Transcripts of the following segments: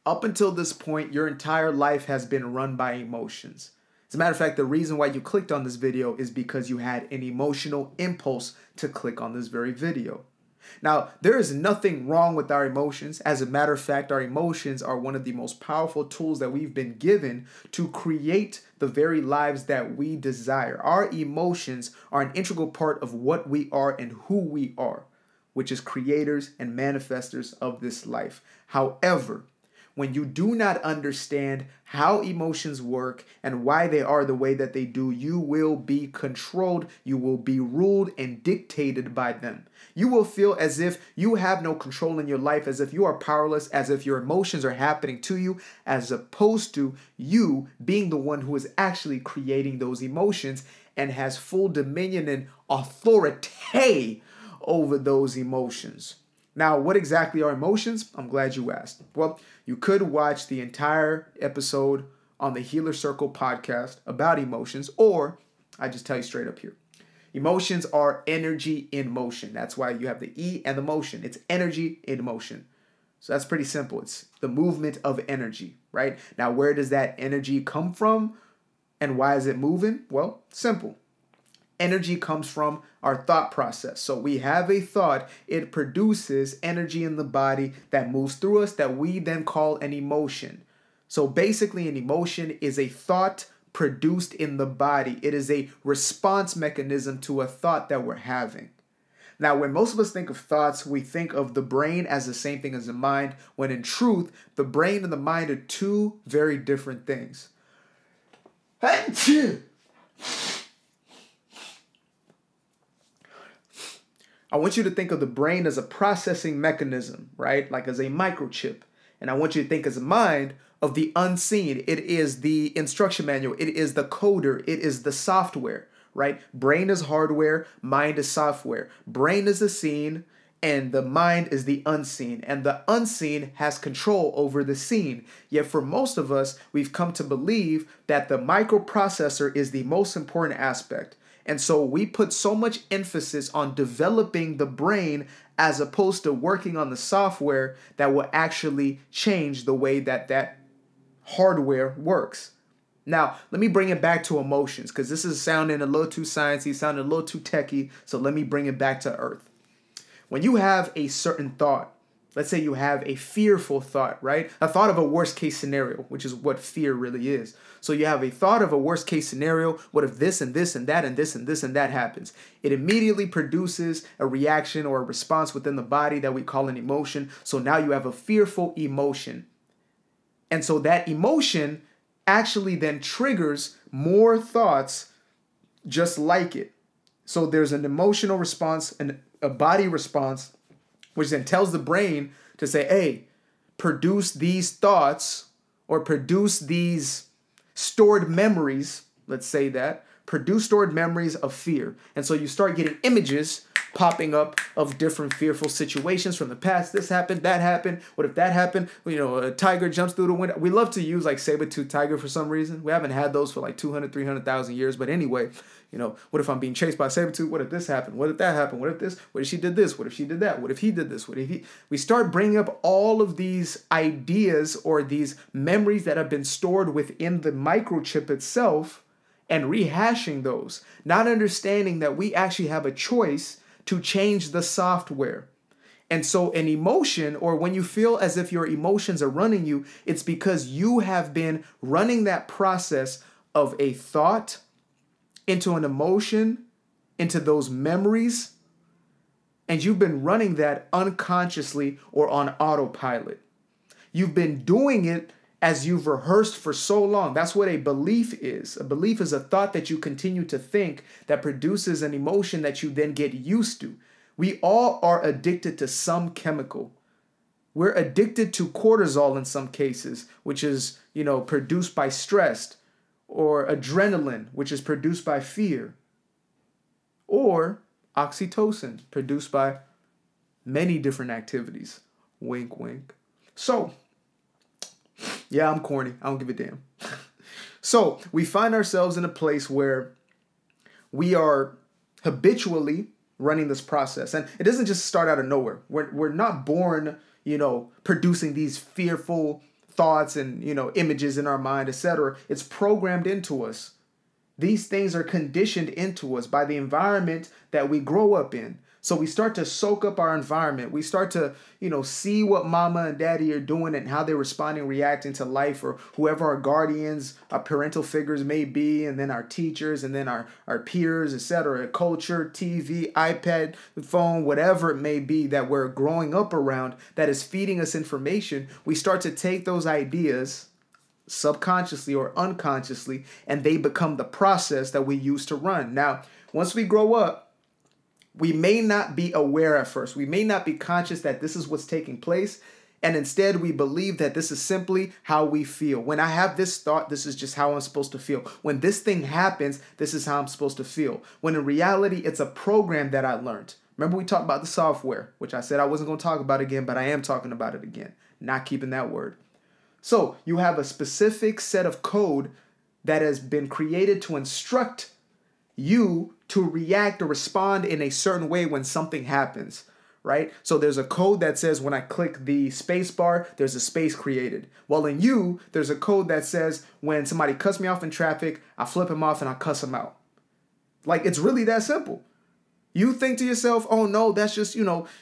Up until this point, your entire life has been run by emotions. As a matter of fact, the reason why you clicked on this video is because you had an emotional impulse to click on this very video. Now, there is nothing wrong with our emotions. As a matter of fact, our emotions are one of the most powerful tools that we've been given to create the very lives that we desire. Our emotions are an integral part of what we are and who we are, which is creators and manifestors of this life. However, when you do not understand how emotions work and why they are the way that they do, you will be controlled, you will be ruled and dictated by them. You will feel as if you have no control in your life, as if you are powerless, as if your emotions are happening to you, as opposed to you being the one who is actually creating those emotions and has full dominion and authority over those emotions. Now, what exactly are emotions? I'm glad you asked. Well, you could watch the entire episode on the Healer Circle podcast about emotions, or I just tell you straight up here. Emotions are energy in motion. That's why you have the E and the motion. It's energy in motion. So that's pretty simple. It's the movement of energy, right? Now, where does that energy come from and why is it moving? Well, simple. Energy comes from our thought process. So we have a thought, it produces energy in the body that moves through us that we then call an emotion. So basically an emotion is a thought produced in the body. It is a response mechanism to a thought that we're having. Now, when most of us think of thoughts, we think of the brain as the same thing as the mind, when in truth, the brain and the mind are two very different things. I want you to think of the brain as a processing mechanism, right? Like as a microchip. And I want you to think as a mind of the unseen. It is the instruction manual. It is the coder. It is the software, right? Brain is hardware. Mind is software. Brain is the seen and the mind is the unseen. And the unseen has control over the seen. Yet for most of us, we've come to believe that the microprocessor is the most important aspect. And so we put so much emphasis on developing the brain as opposed to working on the software that will actually change the way that that hardware works. Now, let me bring it back to emotions because this is sounding a little too sciencey, sounding a little too techie. So let me bring it back to earth. When you have a certain thought, let's say you have a fearful thought, right? A thought of a worst case scenario, which is what fear really is. So you have a thought of a worst case scenario. What if this and this and that and this and this and that happens? It immediately produces a reaction or a response within the body that we call an emotion. So now you have a fearful emotion. And so that emotion actually then triggers more thoughts just like it. So there's an emotional response and a body response, which then tells the brain to say, hey, produce these thoughts or produce these stored memories, let's say that, produce stored memories of fear. And so you start getting images popping up of different fearful situations from the past. This happened, that happened. What if that happened? You know, a tiger jumps through the window. We love to use like saber-tooth tiger for some reason. We haven't had those for like 200, 300,000 years. But anyway, you know, what if I'm being chased by a saber-tooth? What if this happened? What if that happened? What if this? What if she did this? What if she did that? What if he did this? What if he... We start bringing up all of these ideas or these memories that have been stored within the microchip itself and rehashing those, not understanding that we actually have a choice to change the software. And so an emotion, or when you feel as if your emotions are running you, it's because you have been running that process of a thought into an emotion, into those memories, and you've been running that unconsciously or on autopilot. You've been doing it as you've rehearsed for so long. That's what a belief is. A belief is a thought that you continue to think that produces an emotion that you then get used to. We all are addicted to some chemical. We're addicted to cortisol in some cases, which is, you know, produced by stress, or adrenaline, which is produced by fear, or oxytocin, produced by many different activities. Wink, wink. So, yeah, I'm corny. I don't give a damn. So we find ourselves in a place where we are habitually running this process. And it doesn't just start out of nowhere. We're not born, you know, producing these fearful thoughts and, images in our mind, etc. It's programmed into us. These things are conditioned into us by the environment that we grow up in. So we start to soak up our environment. We start to, see what mama and daddy are doing and how they're responding, reacting to life, or whoever our guardians, our parental figures may be, and then our teachers, and then our peers, etc. Culture, TV, iPad, phone, whatever it may be that we're growing up around that is feeding us information. We start to take those ideas subconsciously or unconsciously, and they become the process that we use to run. Now, once we grow up, we may not be aware at first. We may not be conscious that this is what's taking place. And instead, we believe that this is simply how we feel. When I have this thought, this is just how I'm supposed to feel. When this thing happens, this is how I'm supposed to feel. When in reality, it's a program that I learned. Remember, we talked about the software, which I said I wasn't going to talk about again, but I am talking about it again. Not keeping that word. So you have a specific set of code that has been created to instruct you to react or respond in a certain way when something happens, right? So there's a code that says when I click the space bar, there's a space created. Well, in you, there's a code that says when somebody cuts me off in traffic, I flip him off and I cuss him out. Like, it's really that simple. You think to yourself, oh no, that's just,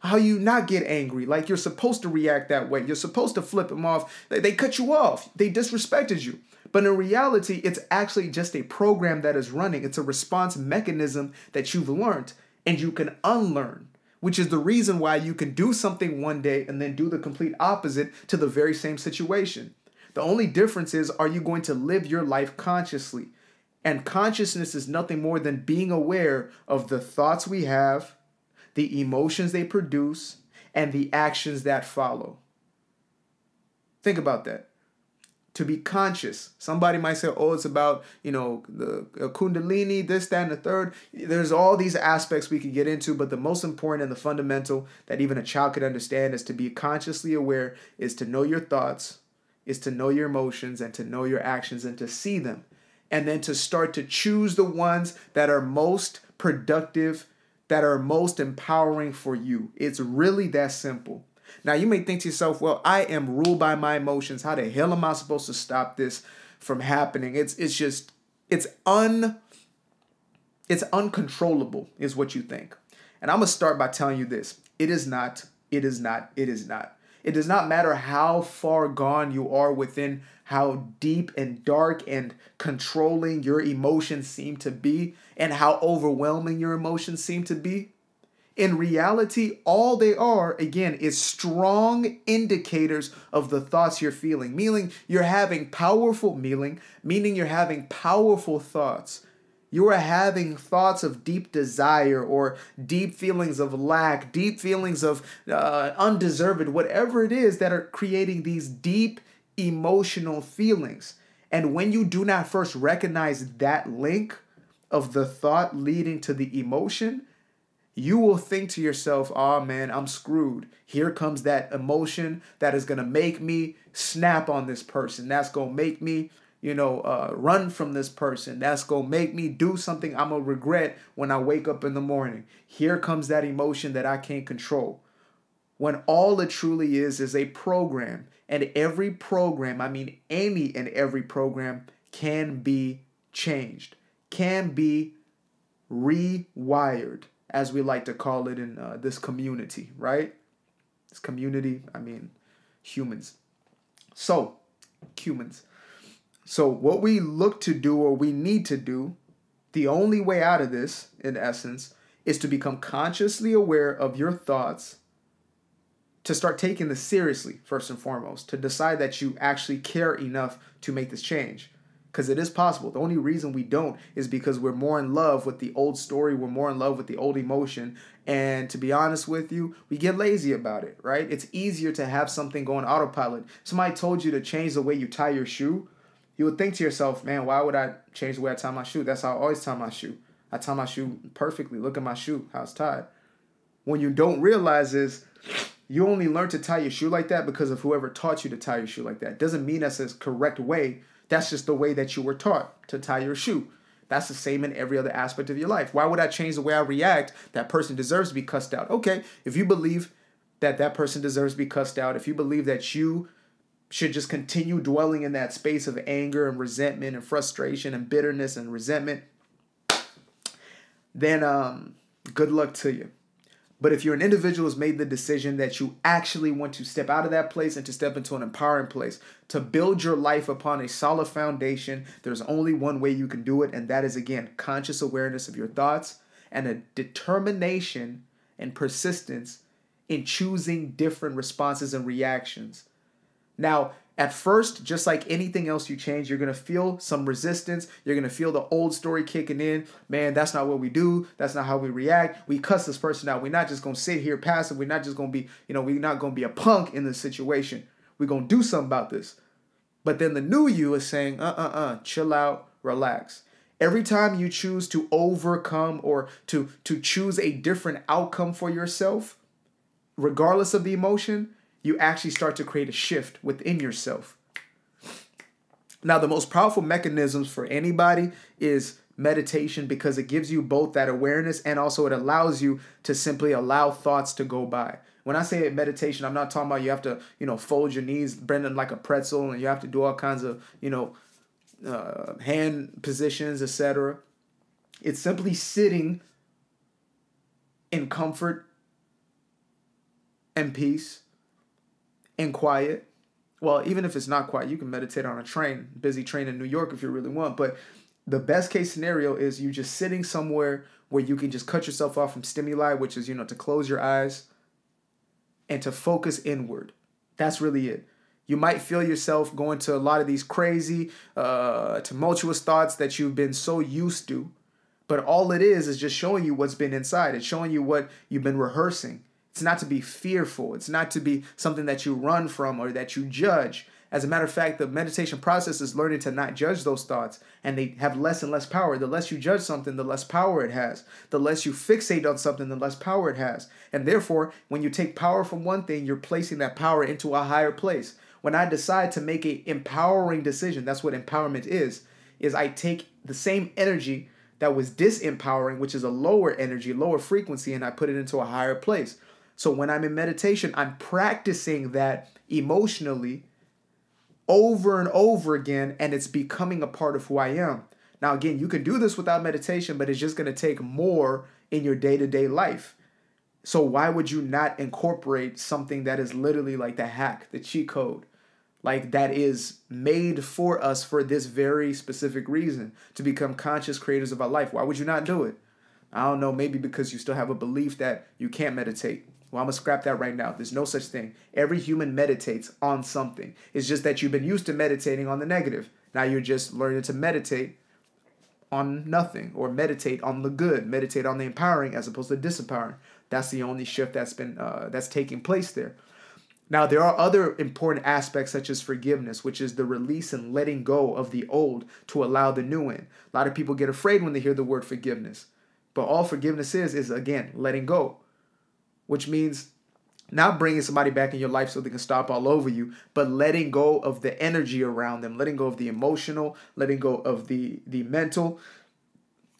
how you not get angry. Like, you're supposed to react that way. You're supposed to flip them off. They cut you off. They disrespected you. But in reality, it's actually just a program that is running. It's a response mechanism that you've learned and you can unlearn, which is the reason why you can do something one day and then do the complete opposite to the very same situation. The only difference is, are you going to live your life consciously? And consciousness is nothing more than being aware of the thoughts we have, the emotions they produce, and the actions that follow. Think about that. To be conscious. Somebody might say, oh, it's about, the kundalini, this, that, and the third. There's all these aspects we could get into, but the most important and the fundamental that even a child could understand is to be consciously aware, is to know your thoughts, is to know your emotions, and to know your actions, and to see them. And then to start to choose the ones that are most productive, that are most empowering for you. It's really that simple. Now, you may think to yourself, well, I am ruled by my emotions. How the hell am I supposed to stop this from happening? It's uncontrollable is what you think. And I'm going to start by telling you this. It is not. It is not. It is not. It does not matter how far gone you are within how deep and dark and controlling your emotions seem to be and how overwhelming your emotions seem to be. In reality, all they are, again, is strong indicators of the thoughts you're feeling, meaning you're having powerful thoughts. You are having thoughts of deep desire or deep feelings of lack, deep feelings of undeserved, whatever it is that are creating these deep emotional feelings. And when you do not first recognize that link of the thought leading to the emotion, you will think to yourself, oh man, I'm screwed. Here comes that emotion that is going to make me snap on this person. That's going to make me, run from this person. That's going to make me do something I'm going to regret when I wake up in the morning. Here comes that emotion that I can't control. When all it truly is a program. And every program, I mean any and every program, can be changed, can be rewired, as we like to call it in this community, right? This community, I mean humans. So, humans. So what we look to do or we need to do, the only way out of this, in essence, is to become consciously aware of your thoughts, to start taking this seriously, first and foremost, to decide that you actually care enough to make this change. Because it is possible. The only reason we don't is because we're more in love with the old story. We're more in love with the old emotion. And to be honest with you, we get lazy about it, right? It's easier to have something go on autopilot. Somebody told you to change the way you tie your shoe. You would think to yourself, man, why would I change the way I tie my shoe? That's how I always tie my shoe. I tie my shoe perfectly. Look at my shoe, how it's tied. When you don't realize is you only learn to tie your shoe like that because of whoever taught you to tie your shoe like that. Doesn't mean that's the correct way. That's just the way that you were taught to tie your shoe. That's the same in every other aspect of your life. Why would I change the way I react? That person deserves to be cussed out. Okay, if you believe that that person deserves to be cussed out, if you believe that you should just continue dwelling in that space of anger and resentment and frustration and bitterness and resentment, then good luck to you. But if you're an individual who's made the decision that you actually want to step out of that place and to step into an empowering place, to build your life upon a solid foundation, there's only one way you can do it, and that is, again, conscious awareness of your thoughts and a determination and persistence in choosing different responses and reactions. Now, at first, just like anything else you change, you're going to feel some resistance. You're going to feel the old story kicking in. Man, that's not what we do. That's not how we react. We cuss this person out. We're not just going to sit here passive. We're not just going to be, we're not going to be a punk in this situation. We're going to do something about this. But then the new you is saying, chill out, relax. Every time you choose to overcome or to choose a different outcome for yourself, regardless of the emotion, you actually start to create a shift within yourself. Now, the most powerful mechanisms for anybody is meditation, because it gives you both that awareness and also it allows you to simply allow thoughts to go by. When I say meditation, I'm not talking about you have to, fold your knees, bend them like a pretzel, and you have to do all kinds of, hand positions, etc. It's simply sitting in comfort and peace and quiet. Well, even if it's not quiet, you can meditate on a train, busy train in New York if you really want. But the best case scenario is you just sitting somewhere where you can just cut yourself off from stimuli, which is, to close your eyes and to focus inward. That's really it. You might feel yourself going to a lot of these crazy, tumultuous thoughts that you've been so used to. But all it is just showing you what's been inside. It's showing you what you've been rehearsing. It's not to be fearful. It's not to be something that you run from or that you judge. As a matter of fact, the meditation process is learning to not judge those thoughts, and they have less and less power. The less you judge something, the less power it has. The less you fixate on something, the less power it has. And therefore, when you take power from one thing, you're placing that power into a higher place. When I decide to make an empowering decision, that's what empowerment is I take the same energy that was disempowering, which is a lower energy, lower frequency, and I put it into a higher place. So when I'm in meditation, I'm practicing that emotionally over and over again, and it's becoming a part of who I am. Now, again, you can do this without meditation, but it's just going to take more in your day-to-day life. So why would you not incorporate something that is literally like the hack, the cheat code, like that is made for us for this very specific reason, to become conscious creators of our life? Why would you not do it? I don't know, maybe because you still have a belief that you can't meditate. Well, I'm going to scrap that right now. There's no such thing. Every human meditates on something. It's just that you've been used to meditating on the negative. Now you're just learning to meditate on nothing, or meditate on the good, meditate on the empowering as opposed to disempowering. That's the only shift that's taking place there. Now, there are other important aspects such as forgiveness, which is the release and letting go of the old to allow the new in. A lot of people get afraid when they hear the word forgiveness. But all forgiveness is again, letting go, which means not bringing somebody back in your life so they can stomp all over you, but letting go of the energy around them, letting go of the emotional, letting go of the mental,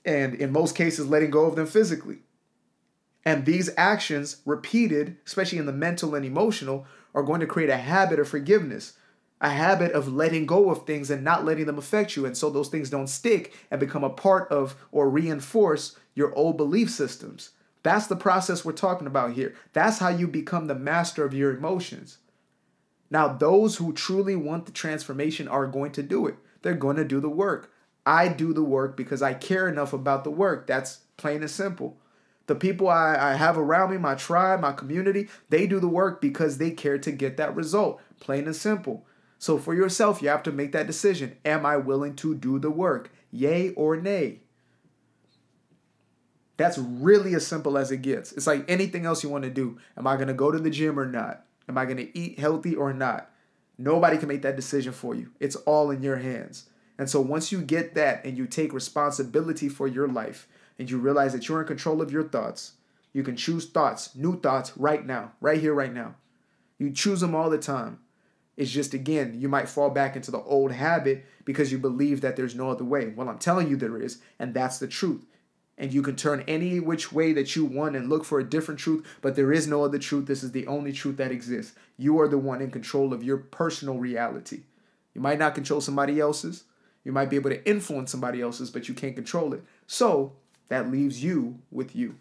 and in most cases, letting go of them physically. And these actions repeated, especially in the mental and emotional, are going to create a habit of forgiveness, a habit of letting go of things and not letting them affect you. And so those things don't stick and become a part of or reinforce your old belief systems. That's the process we're talking about here. That's how you become the master of your emotions. Now, those who truly want the transformation are going to do it. They're going to do the work. I do the work because I care enough about the work. That's plain and simple. The people I have around me, my tribe, my community, they do the work because they care to get that result. Plain and simple. So for yourself, you have to make that decision. Am I willing to do the work? Yay or nay? That's really as simple as it gets. It's like anything else you want to do. Am I going to go to the gym or not? Am I going to eat healthy or not? Nobody can make that decision for you. It's all in your hands. And so once you get that and you take responsibility for your life and you realize that you're in control of your thoughts, you can choose thoughts, new thoughts right now, right here, right now. You choose them all the time. It's just, again, you might fall back into the old habit because you believe that there's no other way. Well, I'm telling you there is, and that's the truth. And you can turn any which way that you want and look for a different truth, but there is no other truth. This is the only truth that exists. You are the one in control of your personal reality. You might not control somebody else's. You might be able to influence somebody else's, but you can't control it. So that leaves you with you.